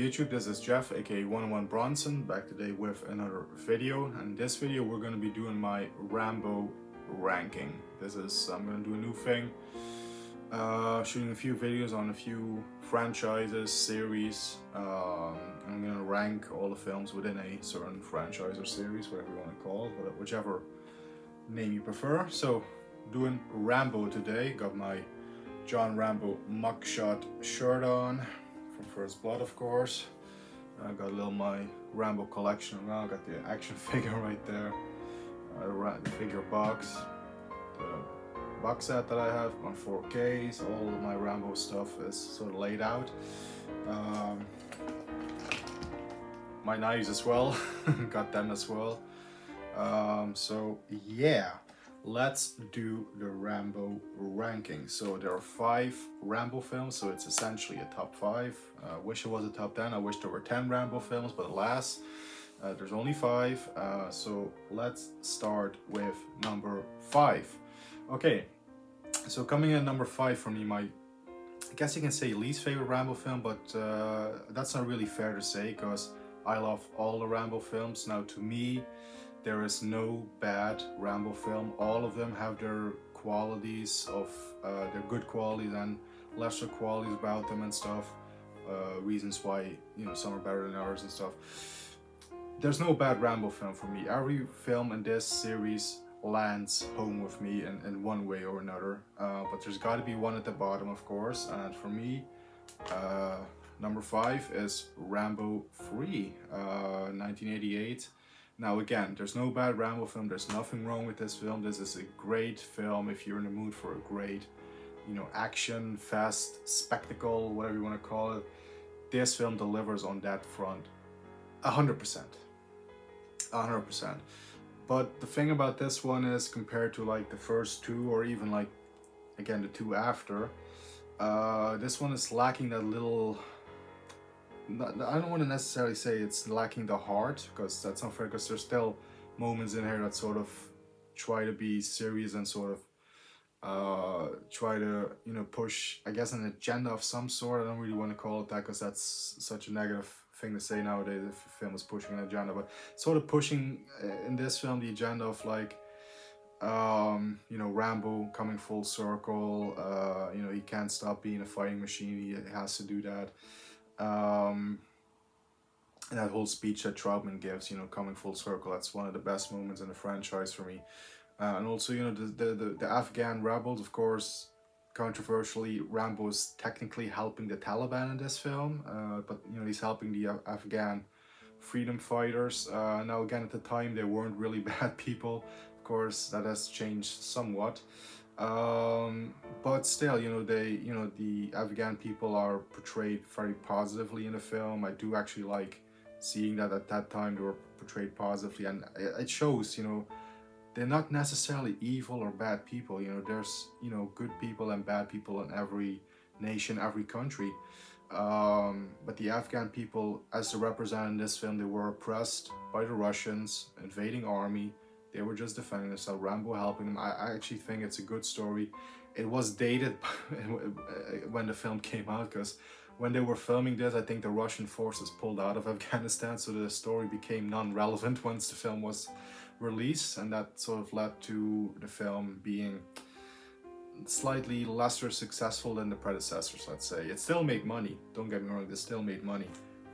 YouTube, this is Jeff, aka 101 Bronson, back today with another video. And in this video we're going to be doing my Rambo ranking. I'm going to do a new thing, shooting a few videos on a few franchises, series. I'm going to rank all the films within a certain franchise or series, whatever you want to call it, whichever name you prefer. So, doing Rambo today. Got my John Rambo mugshot shirt on from First Blood, of course. I got a little my Rambo collection around. Got the action figure right there, the figure box, the box set that I have on 4K. So all of my Rambo stuff is sort of laid out. My knives as well, got them as well. So yeah. Let's do the Rambo ranking. So there are 5 Rambo films, so it's essentially a top 5. I wish it was a top 10. I wish there were 10 Rambo films, but alas, there's only 5. So let's start with number 5. Okay, so coming in number 5 for me, I guess you can say least favorite Rambo film, but that's not really fair to say because I love all the Rambo films. Now, to me, there is no bad Rambo film. All of them have their qualities of their good qualities and lesser qualities about them and stuff. Reasons why, you know, some are better than others and stuff. There's no bad Rambo film for me. Every film in this series lands home with me in one way or another. But there's got to be one at the bottom, of course. And for me, number 5 is Rambo 3, 1988. Now again, there's no bad Rambo film, there's nothing wrong with this film. This is a great film if you're in the mood for a great, you know, action, fast, spectacle, whatever you want to call it. This film delivers on that front 100%. 100%. But the thing about this one is, compared to like the first 2 or even like, again, the 2 after, this one is lacking that little... I don't want to necessarily say it's lacking the heart, because that's not fair, because there's still moments in here that sort of try to be serious and sort of try to, you know, push, I guess, an agenda of some sort. I don't really want to call it that because that's such a negative thing to say nowadays if a film is pushing an agenda, but sort of pushing in this film the agenda of like, you know, Rambo coming full circle. You know, he can't stop being a fighting machine, he has to do that. And that whole speech that Troutman gives, you know, coming full circle, that's one of the best moments in the franchise for me. And also, you know, the Afghan rebels, of course, controversially, Rambo is technically helping the Taliban in this film, but, you know, he's helping the Afghan freedom fighters. Now, again, at the time, they weren't really bad people. Of course, that has changed somewhat. But still, you know, the Afghan people are portrayed very positively in the film. I do actually like seeing that at that time they were portrayed positively, and it shows, you know, they're not necessarily evil or bad people. You know, there's, you know, good people and bad people in every nation, every country. But the Afghan people, as they're represented in this film, they were oppressed by the Russians, invading army. They were just defending themselves, Rambo helping them. I actually think it's a good story. It was dated when the film came out, because when they were filming this, I think the Russian forces pulled out of Afghanistan, so the story became non-relevant once the film was released, and that sort of led to the film being slightly lesser successful than the predecessors, let's say. It still made money, don't get me wrong, it still made money.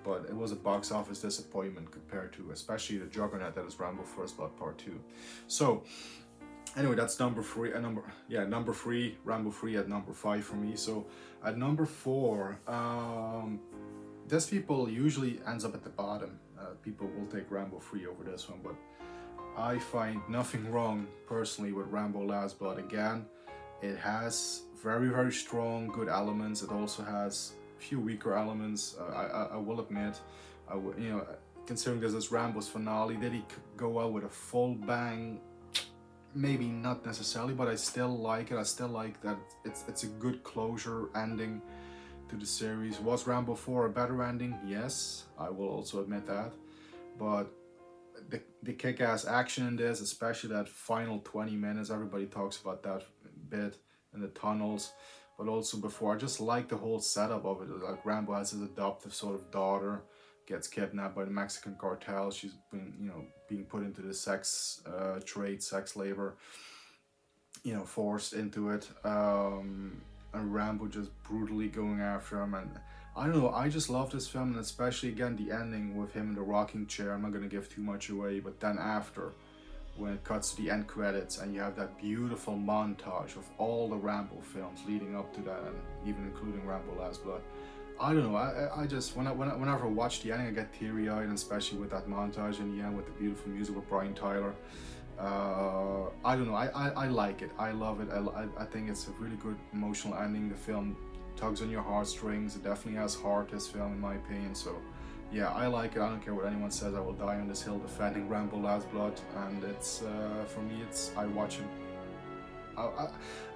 But it was a box office disappointment compared to, especially, the juggernaut that is Rambo First Blood Part 2. So, anyway, that's number 3. Number 3, Rambo 3 at number 5 for me. So, at number 4, this people usually ends up at the bottom. People will take Rambo 3 over this one, but I find nothing wrong, personally, with Rambo Last Blood. Again, it has very, very strong, good elements. It also has few weaker elements. I will admit, you know, considering this is Rambo's finale, did he go out with a full bang? Maybe not necessarily, but I still like it. I still like that it's a good closure ending to the series. Was Rambo 4 a better ending? Yes, I will also admit that. But the kick-ass action in this, especially that final 20 minutes, everybody talks about that bit in the tunnels. but also before. I just like the whole setup of it. Like Rambo has his adoptive sort of daughter, gets kidnapped by the Mexican cartel. She's been, being put into the sex trade, sex labor, forced into it. And Rambo just brutally going after him. And I don't know, I just love this film, and especially again the ending with him in the rocking chair. I'm not gonna give too much away, but then after, when it cuts to the end credits and you have that beautiful montage of all the Rambo films leading up to that, and even including Rambo Last Blood. I don't know. I just whenever I watch the ending, I get teary eyed, and especially with that montage in the end with the beautiful music with Brian Tyler. I don't know. I like it. I love it. I think it's a really good emotional ending. The film tugs on your heartstrings. It definitely has heart. This film, in my opinion. So, yeah, I like it. I don't care what anyone says. I will die on this hill defending Rambo Last Blood. And it's for me, it's I watch him.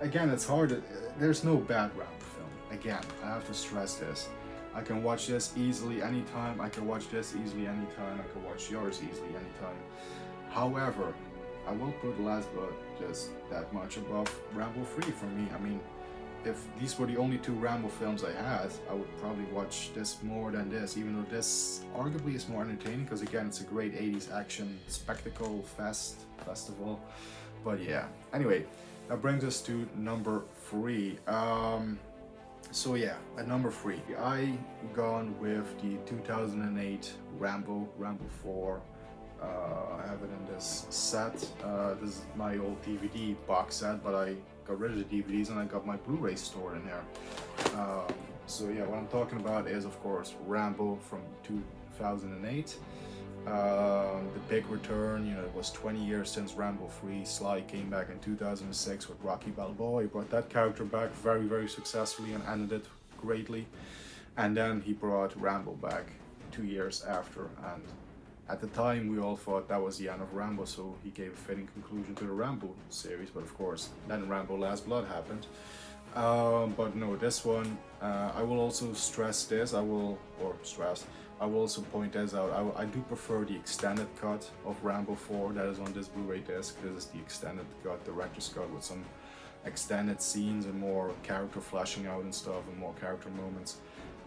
Again, it's hard. There's no bad Rambo film. Again, I have to stress this. I can watch this easily anytime. I can watch this easily anytime. I can watch yours easily anytime. However, I will put Last Blood just that much above Rambo 3 for me. I mean, if these were the only two Rambo films I had, I would probably watch this more than this, even though this arguably is more entertaining, because again, it's a great 80s action spectacle festival. But yeah, anyway, that brings us to number 3. So yeah, at number 3, I gone with the 2008 Rambo 4. I have it in this set. This is my old DVD box set, but I got rid of the DVDs and I got my Blu-ray stored in here. So yeah, what I'm talking about is, of course, Rambo from 2008. The big return, it was 20 years since Rambo 3. Sly came back in 2006 with Rocky Balboa. He brought that character back very, very successfully and ended it greatly. And then he brought Rambo back 2 years after, and at the time we all thought that was the end of Rambo, so he gave a fitting conclusion to the Rambo series. But of course, then Rambo Last Blood happened. But no, this one, I will also stress this, I will also point this out. I do prefer the extended cut of Rambo 4 that is on this Blu-ray disc. This is the extended cut, director's cut, with some extended scenes and more character fleshing out and stuff, and more character moments.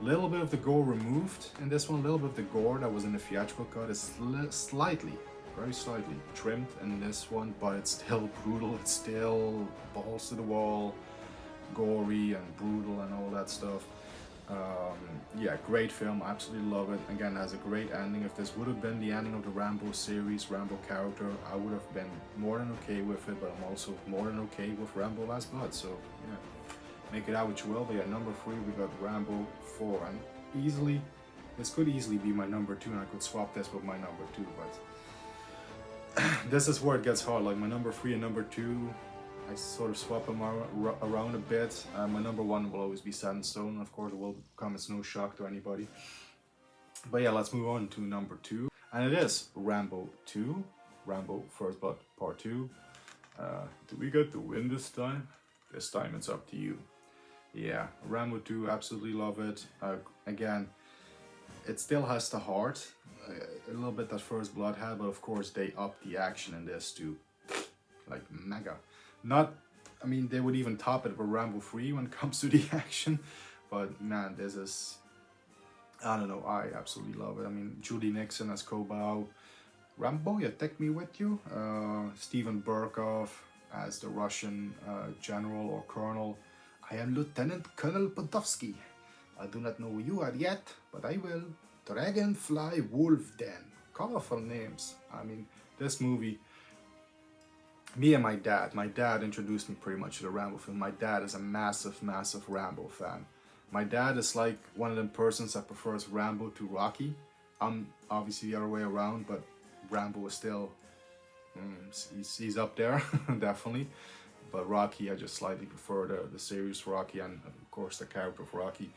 Little bit of the gore removed in this one. A little bit of the gore that was in the theatrical cut is slightly, very slightly trimmed in this one, but it's still brutal. It's still balls to the wall, gory and brutal and all that stuff. Yeah, great film, absolutely love it. Again, has a great ending. If this would have been the ending of the Rambo series, Rambo character, I would have been more than okay with it, but I'm also more than okay with Rambo Last Blood. So yeah, make it out what you will. But yeah, number 3 we got Rambo 4, and this could easily be my number 2, and I could swap this with my number 2, but this is where it gets hard. Like my number 3 and number 2, I sort of swap them around a bit. My number 1 will always be set in stone. Of course, it will come as no shock to anybody. But yeah, let's move on to number 2, and it is Rambo 2, Rambo First Blood Part 2. Do we get the win this time? This time it's up to you. Yeah, Rambo 2, absolutely love it. Again, it still has the heart, a little bit that First Blood had, but of course they upped the action in this to like mega. I mean, they would even top it with Rambo 3 when it comes to the action, but man, this is, I don't know, I absolutely love it. I mean, Judy Nixon as Kobau, Rambo, you take me with you. Steven Burkov as the Russian general or colonel. I am Lieutenant Colonel Podovsky. I do not know who you are yet, but I will. Dragonfly Wolf Den. Colorful names. I mean, this movie, me and my dad introduced me pretty much to the Rambo film. My dad is a massive, massive Rambo fan. My dad is like one of them persons that prefers Rambo to Rocky. I'm obviously the other way around, but Rambo is still, he's up there, definitely. But Rocky, I just slightly prefer the series Rocky, and of course the character of Rocky.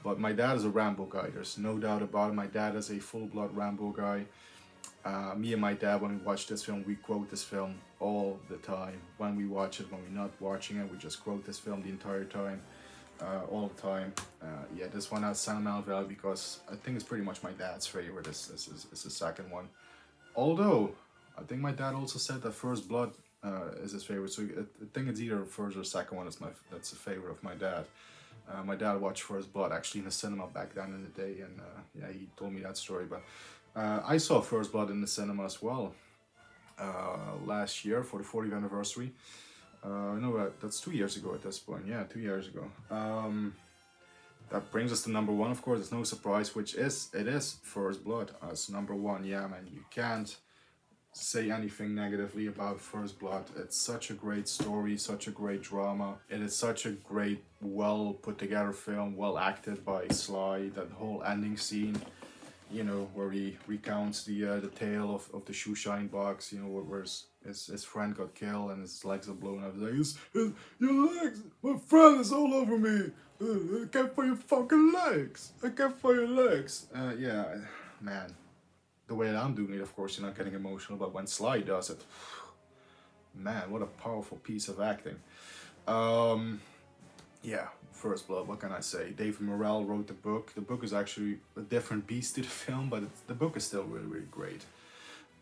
But my dad is a Rambo guy, there's no doubt about it. My dad is a full-blood Rambo guy. Me and my dad, when we watch this film, we quote this film all the time. When we watch it, when we're not watching it, we just quote this film the entire time, all the time. Yeah, this one has sentimental value because I think it's pretty much my dad's favorite. This is the second one. Although, I think my dad also said that First Blood is his favorite. So I think it's either first or second one. That's a favorite of my dad. My dad watched First Blood actually in the cinema back then in the day, and yeah, he told me that story. But I saw First Blood in the cinema as well last year for the 40th anniversary. No, that's 2 years ago at this point. Yeah, 2 years ago. That brings us to number one. Of course, it's no surprise, which it is First Blood as number one. Yeah, man, you can't say anything negatively about First Blood. It's such a great story, such a great drama. It is such a great, well put together film, well acted by Sly. That whole ending scene, you know, where he recounts the tale of the shoe shine box, you know, where his friend got killed and his legs are blown up. He's like, your legs, my friend is all over me. I can't find your fucking legs. I can't find your legs. Yeah, man. The way that I'm doing it, of course, you're not getting emotional, but when Sly does it, man, what a powerful piece of acting. Yeah, First Blood, what can I say? David Morrell wrote the book. The book is actually a different beast to the film, but the book is still really, really great.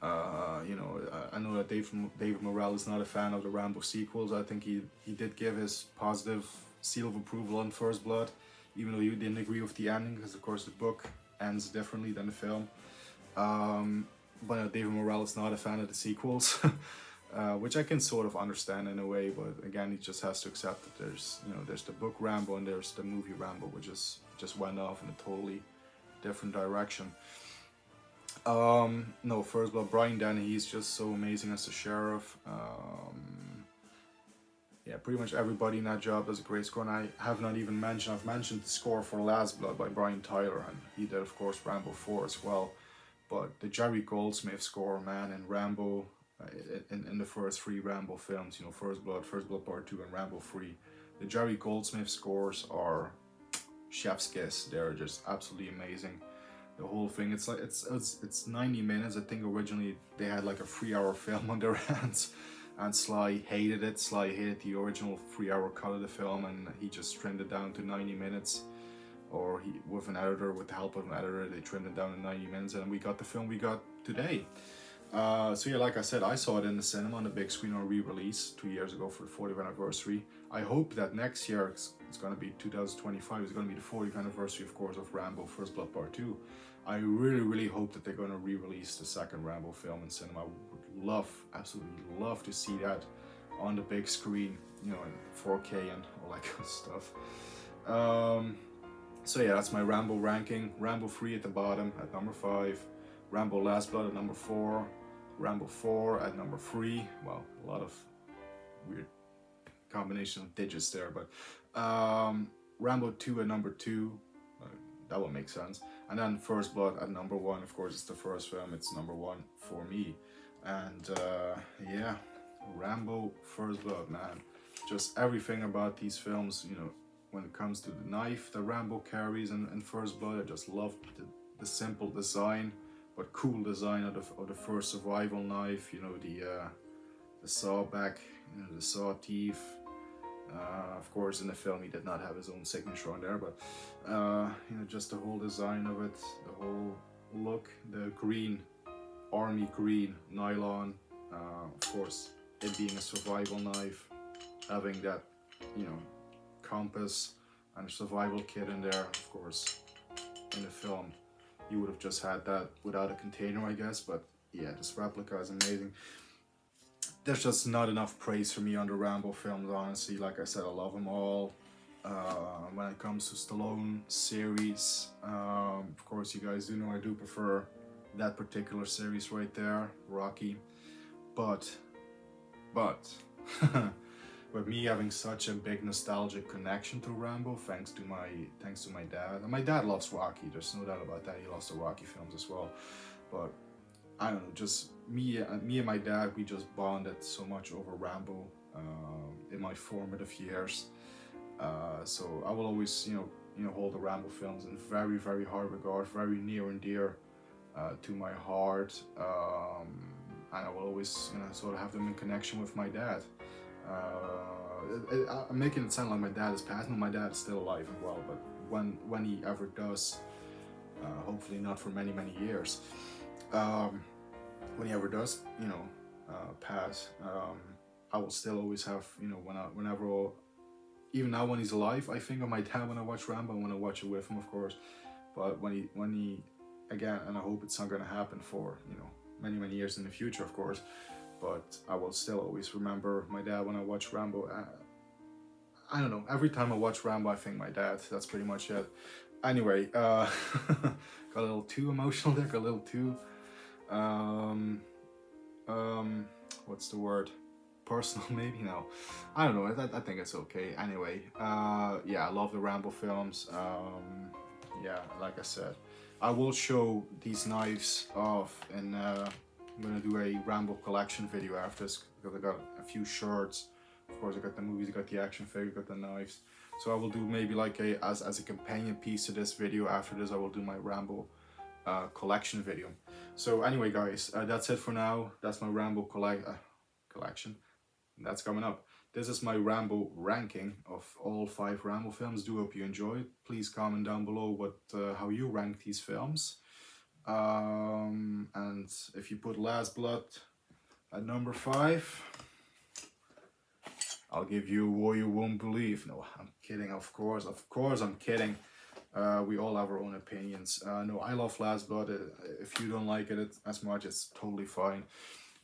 You know, I know that David Morrell is not a fan of the Rambo sequels. I think he did give his positive seal of approval on First Blood, even though he didn't agree with the ending, because of course the book ends differently than the film. But David Morrell is not a fan of the sequels, which I can sort of understand in a way. But again, he just has to accept that there's the book Rambo and there's the movie Rambo, which just went off in a totally different direction. No, First Blood, Brian Dennehy, he's just so amazing as the sheriff. Yeah, pretty much everybody in that job does a great score, and I've mentioned the score for Last Blood by Brian Tyler, and he did, of course, Rambo 4 as well. But the Jerry Goldsmith score, man, in Rambo, in the first three Rambo films, you know, First Blood Part 2, and Rambo 3, the Jerry Goldsmith scores are chef's kiss. They're just absolutely amazing. The whole thing, it's 90 minutes. I think originally they had like a 3-hour film on their hands, and Sly hated it. Sly hated the original 3-hour cut of the film, and he just trimmed it down to 90 minutes. Or with the help of an editor, they trimmed it down to 90 minutes, and we got the film we got today. So yeah, like I said, I saw it in the cinema on the big screen on re-release 2 years ago for the 40th anniversary. I hope that next year, it's going to be 2025, it's going to be the 40th anniversary, of course, of Rambo First Blood Part 2. I really, really hope that they're going to re-release the second Rambo film in cinema. I would absolutely love to see that on the big screen, you know, in 4K and all that kind of stuff. So yeah, that's my Rambo ranking. Rambo 3 at the bottom at number 5. Rambo Last Blood at number 4. Rambo 4 at number 3. Well, a lot of weird combination of digits there, but Rambo 2 at number 2. That would make sense. And then First Blood at number 1. Of course, it's the first film. It's number 1 for me. And yeah, Rambo First Blood, man. Just everything about these films, you know, when it comes to the knife that Rambo carries in First Blood, I just love the simple design, but cool design of the first survival knife. You know, the saw back, you know, the saw teeth. Of course, in the film, he did not have his own signature on there, but you know, just the whole design of it, the whole look, the green, army green nylon. Of course, it being a survival knife, having that, you know, compass and a survival kit in there. Of course, in the film you would have just had that without a container, I guess, but yeah, this replica is amazing. There's just not enough praise for me on the Rambo films, honestly. Like I said, I love them all. When it comes to Stallone series, of course, you guys do know I do prefer that particular series right there, Rocky, but with me having such a big nostalgic connection to Rambo, thanks to my dad. And my dad loves Rocky. There's no doubt about that. He loves the Rocky films as well. But I don't know, just me and my dad, we just bonded so much over Rambo in my formative years. So I will always, you know, hold the Rambo films in very, very high regard, very near and dear to my heart. And I will always, you know, sort of have them in connection with my dad. I'm making it sound like my dad is passed. No, my dad's still alive and well, but when he ever does, hopefully not for many, many years, when he ever does, you know, pass, I will still always have, you know, whenever, even now when he's alive, I think of my dad when I watch Rambo. I want to watch it with him, of course. But when he again, and I hope it's not going to happen for, you know, many years in the future, of course. But I will still always remember my dad when I watch Rambo. I don't know. Every time I watch Rambo, I think my dad. That's pretty much it. Anyway, got a little too emotional there. Got a little too, um, what's the word? Personal, maybe. No, I don't know. I think it's okay. Anyway, yeah, I love the Rambo films. Yeah, like I said, I will show these knives off, and I'm gonna do a Rambo collection video after this because I got a few shirts. Of course, I got the movies, I got the action figure, I got the knives. So I will do maybe like as a companion piece to this video. After this, I will do my Rambo collection video. So anyway, guys, that's it for now. That's my Rambo collection. That's coming up. This is my Rambo ranking of all 5 Rambo films. Do hope you enjoyed. Please comment down below what how you rank these films. And if you put Last Blood at number 5, I'll give you War You Won't Believe. No, I'm kidding, of course I'm kidding. We all have our own opinions. No, I love Last Blood. If you don't like it as much, it's totally fine.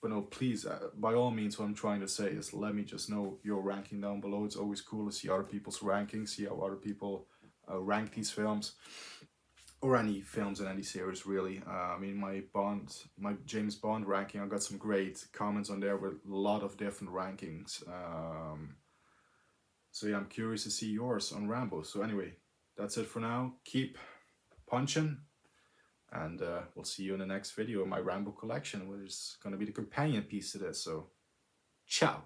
But no, please, by all means, what I'm trying to say is let me just know your ranking down below. It's always cool to see other people's rankings, see how other people rank these films. Or any films in any series, really. I mean, my James Bond ranking, I got some great comments on there with a lot of different rankings. So yeah, I'm curious to see yours on Rambo. So anyway, that's it for now. Keep punching. And we'll see you in the next video of my Rambo collection, which is going to be the companion piece to this. So, ciao!